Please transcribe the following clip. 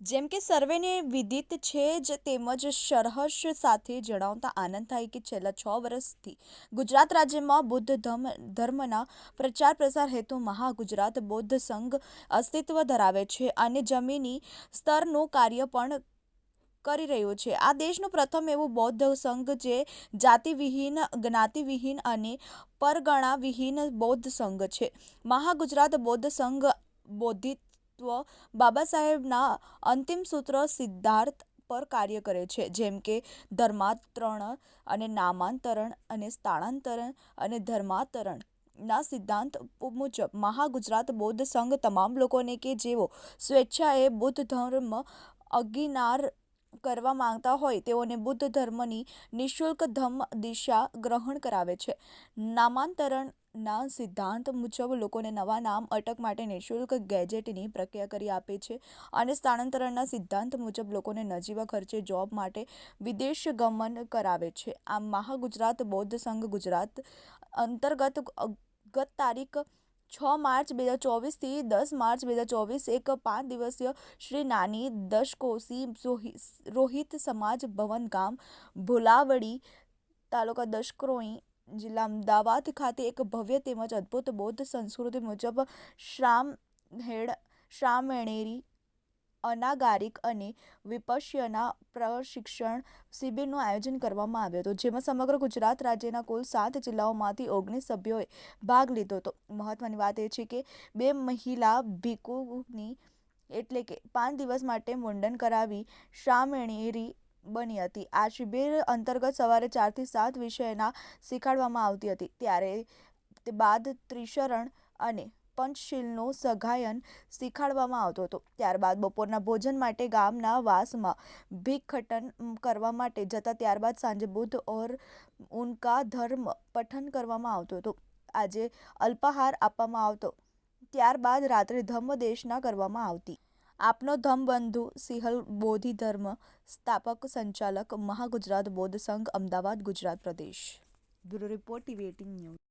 જેમ કે સર્વેને વિદિત છે જ તેમજ સરહર્ષ સાથે જણાવતા આનંદ થાય કે છેલ્લા 6 વર્ષથી ગુજરાત રાજ્યમાં બૌદ્ધ ધર્મના પ્રચાર પ્રસાર હેતુ મહાગુજરાત બૌદ્ધ સંઘ અસ્તિત્વ ધરાવે છે અને જમીની સ્તરનું કાર્ય પણ કરી રહ્યું છે. આ દેશનું પ્રથમ એવું બૌદ્ધ સંઘ જે જાતિવિહીન, જ્ઞાતિવિહીન અને પરગણા વિહીન બૌદ્ધ સંઘ છે. મહાગુજરાત બૌદ્ધ સંઘ બોધિત્વ બાબા સાહેબના અંતિમ સૂત્ર સિદ્ધાર્થ પર કાર્ય કરે છે, જેમ કે ધર્માંતરણ અને નામાંતરણ અને સ્થળાંતરણ અને ધર્માંતરણ ના સિદ્ધાંત મુજબ મહાગુજરાત બૌદ્ધ સંઘ તમામ લોકોને કે જેઓ સ્વેચ્છાએ બુદ્ધ ધર્મ અંગીકાર કરવા માંગતા હોય તેઓને બુદ્ધ ધર્મની નિઃશુલ્ક ધમ્મ દીક્ષા ગ્રહણ કરાવે છે. નામાંતરણના સિદ્ધાંત મુજબ લોકોને નવા નામ અટક માટે નિઃશુલ્ક ગેજેટની પ્રક્રિયા કરી આપે છે અને સ્થળાંતરણના સિદ્ધાંત મુજબ લોકોને નજીવા ખર્ચે જોબ માટે વિદેશ ગમન કરાવે છે. આમ મહાગુજરાત બૌદ્ધ સંઘ ગુજરાત અંતર્ગત ગત તારીખ 6 માર્ચ 2024 થી 10 માર્ચ 2024 એક 5 દિવસીય શ્રી નાની દશકોશી રોહિત સમાજ ભવન ગામ ભુલાવડી તાલુકા દશક્રોઈ જિલ્લા અમદાવાદ ખાતે એક ભવ્ય તેમજ અદ્ભુત બૌદ્ધ સંસ્કૃતિ મુજબ શ્રામણેરી અનાગારિક અને વિપશ્યના પ્રશિક્ષણ શિબિરનું આયોજન કરવામાં આવ્યું હતું, જેમાં સમગ્ર ગુજરાત રાજ્યના કુલ 7 જિલ્લાઓમાંથી 19 સભ્યોએ ભાગ લીધો હતો. મહત્વની વાત એ છે કે 2 મહિલા ભિક્ષુની એટલે કે 5 દિવસ માટે મુંડન કરાવી શ્રામણેરી બની હતી. આ શિબિર અંતર્ગત સવારે 4 થી 7 વિષયના શીખવાડવામાં આવતી હતી. તે બાદ ત્રિશરણ અને પંચશીલનું સગાયન શીખવાડવામાં આવતું હતું. ત્યારબાદ બપોરના ભોજન માટે ગામના વાસમાં ભિક્ષાટન કરવા માટે જતા ત્યારબાદ સાંજે બુદ્ધ ઓર ઉનકા ધર્મ પઠન કરવામાં આવતું હતું. આજે અલ્પાહાર આપવામાં આવતો. ત્યારબાદ રાત્રે ધમ્મદેશના કરવામાં આવતી. આપનો ધમ્મબંધુ સિંહલ બોધિ ધર્મ સ્થાપક સંચાલક મહાગુજરાત બૌદ્ધ સંઘ અમદાવાદ ગુજરાત પ્રદેશ. Bureau report TV eighteen news.